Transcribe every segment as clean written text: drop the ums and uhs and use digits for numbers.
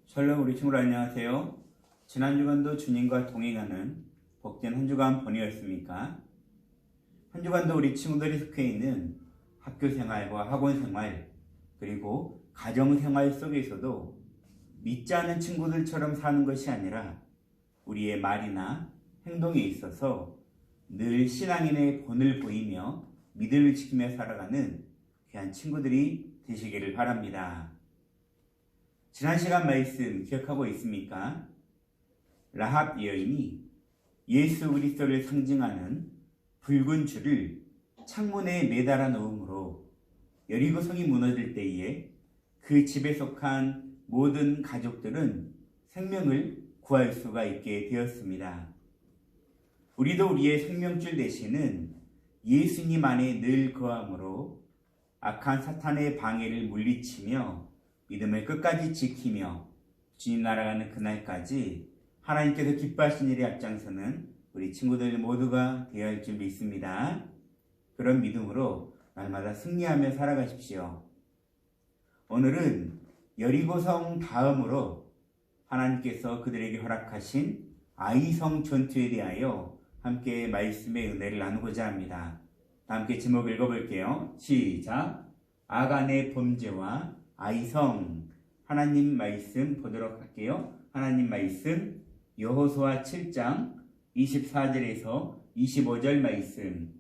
샬롬 우리 친구들 안녕하세요. 지난 주간도 주님과 동행하는 복된 한 주간 보내셨습니까? 한 주간도 우리 친구들이 속해 있는 학교 생활과 학원 생활 그리고 가정 생활 속에서도 믿지 않는 친구들처럼 사는 것이 아니라 우리의 말이나 행동에 있어서 늘 신앙인의 본을 보이며 믿음을 지키며 살아가는 귀한 친구들이 되시기를 바랍니다. 지난 시간 말씀 기억하고 있습니까? 라합 여인이 예수 그리스도를 상징하는 붉은 줄을 창문에 매달아 놓음으로 여리고 성이 무너질 때에 그 집에 속한 모든 가족들은 생명을 구할 수가 있게 되었습니다. 우리도 우리의 생명줄 되시는 예수님 안에 늘 거함으로 악한 사탄의 방해를 물리치며 믿음을 끝까지 지키며 주님 날아가는 그날까지 하나님께서 기뻐하신 일에 앞장서는 우리 친구들 모두가 되어야 할 줄 믿습니다. 그런 믿음으로 날마다 승리하며 살아가십시오. 오늘은 여리고성 다음으로 하나님께서 그들에게 허락하신 아이성 전투에 대하여 함께 말씀의 은혜를 나누고자 합니다. 다 함께 제목 읽어볼게요. 시작! 아간의 범죄와 아이성. 하나님 말씀 보도록 할게요. 하나님 말씀 여호수아 7장 24절에서 25절 말씀.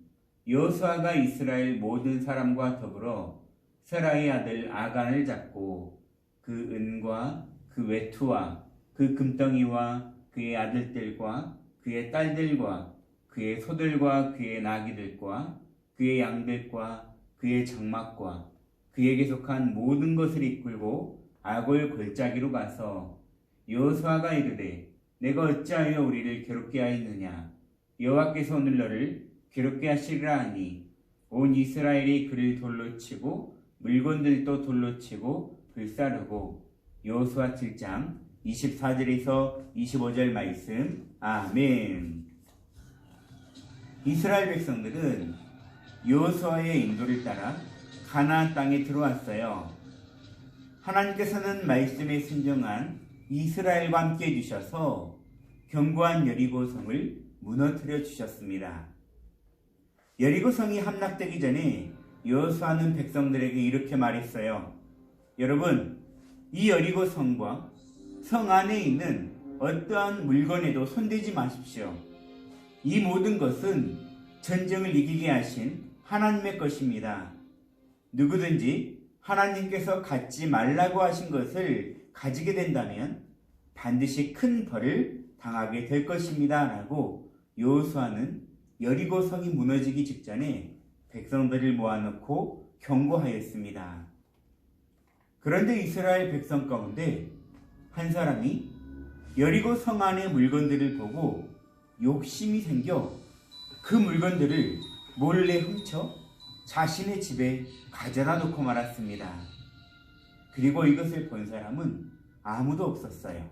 여호수아가 이스라엘 모든 사람과 더불어 세라의 아들 아간을 잡고 그 은과 그 외투와 그 금덩이와 그의 아들들과 그의 딸들과 그의 소들과 그의 나귀들과 그의 양들과 그의 장막과 그에게 속한 모든 것을 이끌고 아골 골짜기로 가서 여호수아가 이르되 내가 어찌하여 우리를 괴롭게 하였느냐 여호와께서 오늘 너를 괴롭게 하시리라 하니 온 이스라엘이 그를 돌로 치고 물건들도 돌로 치고 불사르고. 여호수아 7장 24절에서 25절 말씀. 아멘. 이스라엘 백성들은 여호수아의 인도를 따라 가나안 땅에 들어왔어요. 하나님께서는 말씀에 순종한 이스라엘과 함께 해주셔서 견고한 여리고성을 무너뜨려 주셨습니다. 여리고성이 함락되기 전에 여호수아는 백성들에게 이렇게 말했어요. 여러분, 이 여리고성과 성 안에 있는 어떠한 물건에도 손대지 마십시오. 이 모든 것은 전쟁을 이기게 하신 하나님의 것입니다. 누구든지 하나님께서 갖지 말라고 하신 것을 가지게 된다면 반드시 큰 벌을 당하게 될 것입니다. 라고 여호수아는 여리고성이 무너지기 직전에 백성들을 모아놓고 경고하였습니다. 그런데 이스라엘 백성 가운데 한 사람이 여리고성 안의 물건들을 보고 욕심이 생겨 그 물건들을 몰래 훔쳐 자신의 집에 가져다 놓고 말았습니다. 그리고 이것을 본 사람은 아무도 없었어요.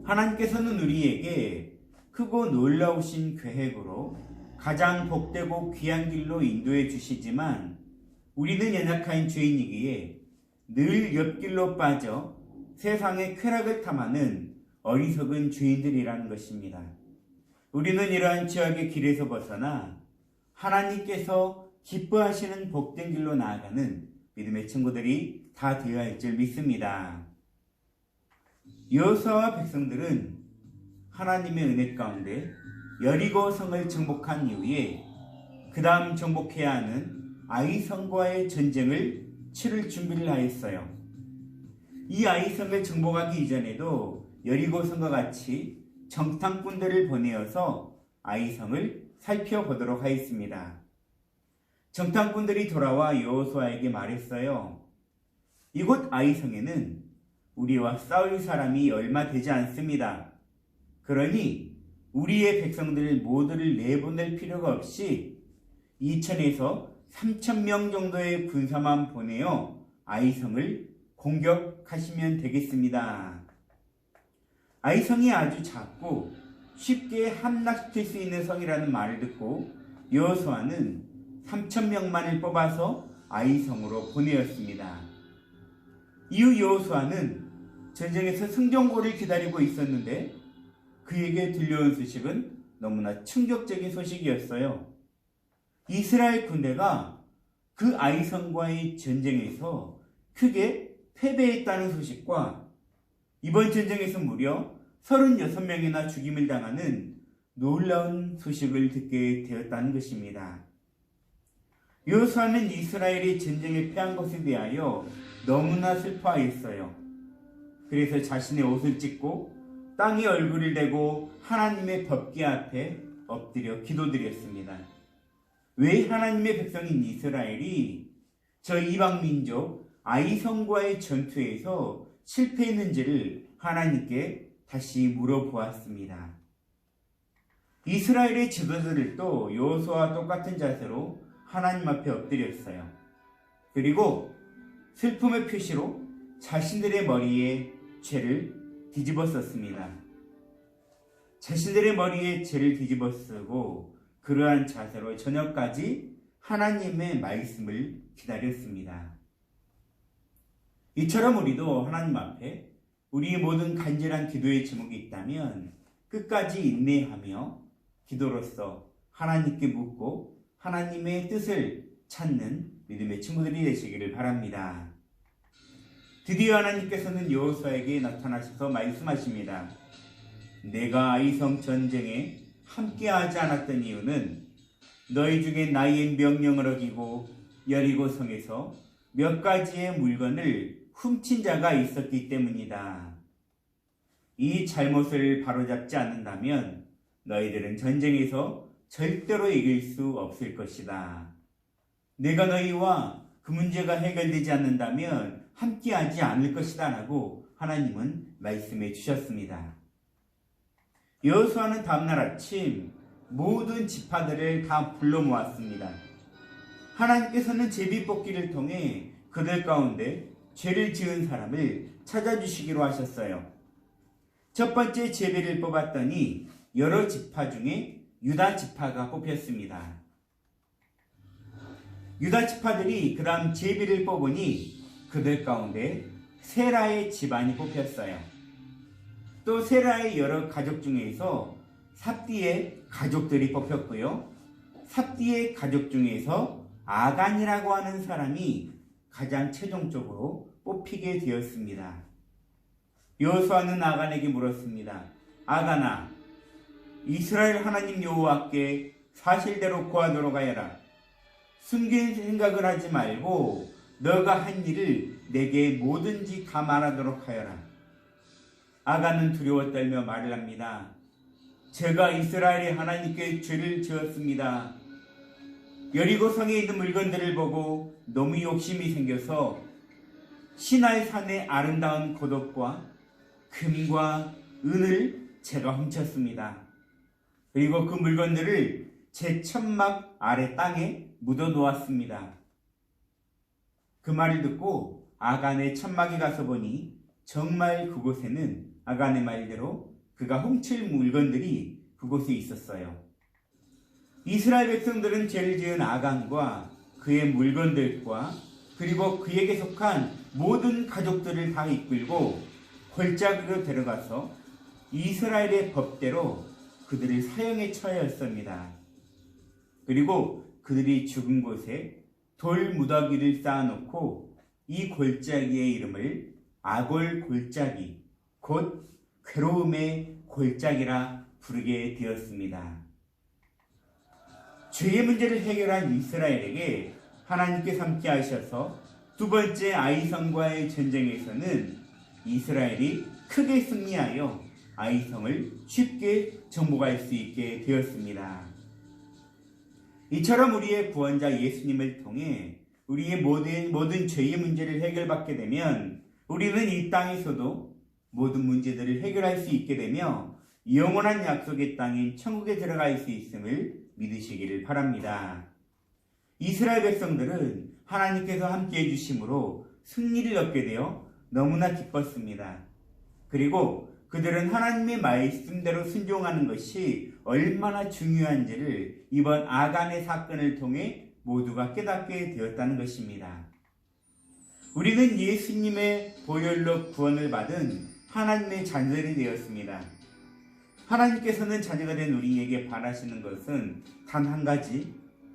하나님께서는 우리에게 크고 놀라우신 계획으로 가장 복되고 귀한 길로 인도해 주시지만 우리는 연약한 죄인이기에 늘 옆길로 빠져 세상의 쾌락을 탐하는 어리석은 죄인들이라는 것입니다. 우리는 이러한 죄악의 길에서 벗어나 하나님께서 기뻐하시는 복된 길로 나아가는 믿음의 친구들이 다 되어야 할 줄 믿습니다. 여호수아와 백성들은 하나님의 은혜 가운데 여리고성을 정복한 이후에 그 다음 정복해야 하는 아이성과의 전쟁을 치를 준비를 하였어요. 이 아이성을 정복하기 이전에도 여리고성과 같이 정탐꾼들을 보내어서 아이성을 살펴보도록 하였습니다. 정탐꾼들이 돌아와 여호수아에게 말했어요. 이곳 아이성에는 우리와 싸울 사람이 얼마 되지 않습니다. 그러니 우리의 백성들 모두를 내보낼 필요가 없이 2,000에서 3,000명 정도의 군사만 보내어 아이성을 공격하시면 되겠습니다. 아이성이 아주 작고 쉽게 함락시킬 수 있는 성이라는 말을 듣고 여호수아는 3,000명만을 뽑아서 아이성으로 보내었습니다. 이후 여호수아는 전쟁에서 승전고를 기다리고 있었는데 그에게 들려온 소식은 너무나 충격적인 소식이었어요. 이스라엘 군대가 그 아이성과의 전쟁에서 크게 패배했다는 소식과 이번 전쟁에서 무려 36명이나 죽임을 당하는 놀라운 소식을 듣게 되었다는 것입니다. 여호수아는 이스라엘이 전쟁에 패한 것에 대하여 너무나 슬퍼하였어요. 그래서 자신의 옷을 찢고 땅에 얼굴을 대고 하나님의 법궤 앞에 엎드려 기도드렸습니다. 왜 하나님의 백성인 이스라엘이 저 이방민족 아이성과의 전투에서 실패했는지를 하나님께 다시 물어보았습니다. 이스라엘의 지도자들도 여호수아와 똑같은 자세로 하나님 앞에 엎드렸어요. 그리고 슬픔의 표시로 자신들의 머리에 죄를 뒤집어 썼습니다. 자신들의 머리에 죄를 뒤집어 쓰고 그러한 자세로 저녁까지 하나님의 말씀을 기다렸습니다. 이처럼 우리도 하나님 앞에 우리의 모든 간절한 기도의 제목이 있다면 끝까지 인내하며 기도로서 하나님께 묻고 하나님의 뜻을 찾는 믿음의 친구들이 되시기를 바랍니다. 드디어 하나님께서는 여호수아에게 나타나셔서 말씀하십니다. 내가 아이성 전쟁에 함께하지 않았던 이유는 너희 중에 나의 명령을 어기고 여리고 성에서 몇 가지의 물건을 훔친 자가 있었기 때문이다. 이 잘못을 바로잡지 않는다면 너희들은 전쟁에서 절대로 이길 수 없을 것이다. 내가 너희와 그 문제가 해결되지 않는다면 함께하지 않을 것이다 라고 하나님은 말씀해 주셨습니다. 여호수아는 다음날 아침 모든 지파들을 다 불러 모았습니다. 하나님께서는 제비뽑기를 통해 그들 가운데 죄를 지은 사람을 찾아주시기로 하셨어요. 첫 번째 제비를 뽑았더니 여러 지파 중에 유다 지파가 뽑혔습니다. 유다 지파들이 그 다음 제비를 뽑으니 그들 가운데 세라의 집안이 뽑혔어요. 또 세라의 여러 가족 중에서 삽디의 가족들이 뽑혔고요. 삽디의 가족 중에서 아간이라고 하는 사람이 가장 최종적으로 뽑히게 되었습니다. 여호수아는 아간에게 물었습니다. 아간아, 이스라엘 하나님 여호와께 사실대로 고하도록 하여라. 숨긴 생각을 하지 말고 너가 한 일을 내게 뭐든지 다 말하도록 하여라. 아간은 두려워 떨며 말을 합니다. 제가 이스라엘의 하나님께 죄를 지었습니다. 여리고 성에 있는 물건들을 보고 너무 욕심이 생겨서 시나이 산의 아름다운 고독과 금과 은을 제가 훔쳤습니다. 그리고 그 물건들을 제 천막 아래 땅에 묻어 놓았습니다. 그 말을 듣고 아간의 천막에 가서 보니 정말 그곳에는 아간의 말대로 그가 훔칠 물건들이 그곳에 있었어요. 이스라엘 백성들은 죄를 지은 아간과 그의 물건들과 그리고 그에게 속한 모든 가족들을 다 이끌고 골짜기로 데려가서 이스라엘의 법대로 그들을 사형에 처하였습니다. 그리고 그들이 죽은 곳에 돌 무더기를 쌓아놓고 이 골짜기의 이름을 아골 골짜기, 곧 괴로움의 골짜기라 부르게 되었습니다. 죄의 문제를 해결한 이스라엘에게 하나님께서 함께 하셔서 두 번째 아이성과의 전쟁에서는 이스라엘이 크게 승리하여 아이성을 쉽게 정복할 수 있게 되었습니다. 이처럼 우리의 구원자 예수님을 통해 우리의 모든 죄의 문제를 해결받게 되면 우리는 이 땅에서도 모든 문제들을 해결할 수 있게 되며 영원한 약속의 땅인 천국에 들어갈 수 있음을 믿으시기를 바랍니다. 이스라엘 백성들은 하나님께서 함께해 주심으로 승리를 얻게 되어 너무나 기뻤습니다. 그리고 그들은 하나님의 말씀대로 순종하는 것이 얼마나 중요한지를 이번 아간의 사건을 통해 모두가 깨닫게 되었다는 것입니다. 우리는 예수님의 보혈로 구원을 받은 하나님의 자녀들이 되었습니다. 하나님께서는 자녀가 된 우리에게 바라시는 것은 단 한 가지,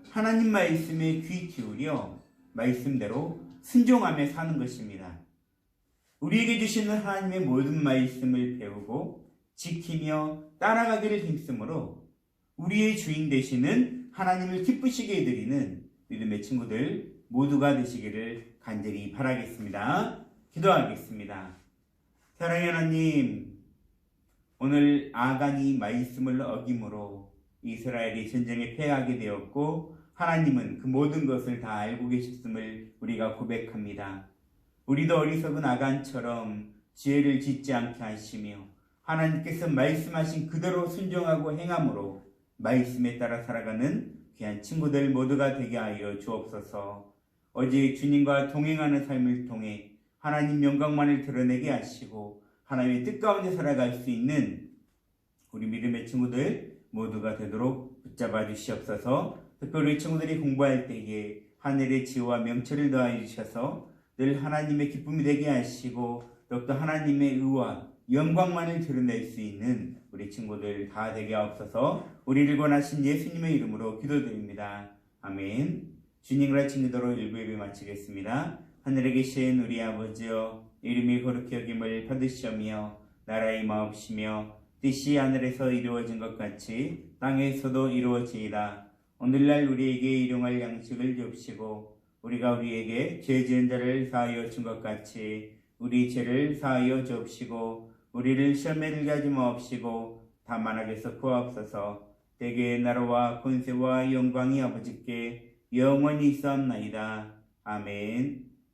하나님 말씀에 귀 기울여 말씀대로 순종하며 사는 것입니다. 우리에게 주시는 하나님의 모든 말씀을 배우고 지키며 따라가기를 힘쓰므로 우리의 주인 되시는 하나님을 기쁘시게 해드리는 믿음의 친구들 모두가 되시기를 간절히 바라겠습니다. 기도하겠습니다. 사랑의 하나님, 오늘 아간이 말씀을 어김으로 이스라엘이 전쟁에 패하게 되었고 하나님은 그 모든 것을 다 알고 계셨음을 우리가 고백합니다. 우리도 어리석은 아간처럼 죄를 짓지 않게 하시며 하나님께서 말씀하신 그대로 순종하고 행함으로 말씀에 따라 살아가는 귀한 친구들 모두가 되게 하여 주옵소서. 오직 주님과 동행하는 삶을 통해 하나님 영광만을 드러내게 하시고 하나님의 뜻 가운데 살아갈 수 있는 우리 믿음의 친구들 모두가 되도록 붙잡아 주시옵소서. 특별히 친구들이 공부할 때에 하늘의 지혜와 명철을 더하여 주셔서 늘 하나님의 기쁨이 되게 하시고 더욱더 하나님의 의와 영광만을 드러낼 수 있는 우리 친구들 다 되게 하옵소서. 우리를 권하신 예수님의 이름으로 기도드립니다. 아멘. 주님과 같이 기도로 일부 예배 마치겠습니다. 하늘에 계신 우리 아버지여, 이름이 거룩히 여김을 받으시오며 나라의 마옵시며 뜻이 하늘에서 이루어진 것 같이 땅에서도 이루어지이다. 오늘날 우리에게 일용할 양식을 줍시고 우리가 우리에게 죄 지은 자를 사하여 준 것 같이 우리 죄를 사하여 주옵시고 우리를 시험에 들게 하지 마옵시고 다만 악에서 구하옵소서. 대개의 나라와 권세와 영광이 아버지께 영원히 있사옵나이다. 아멘.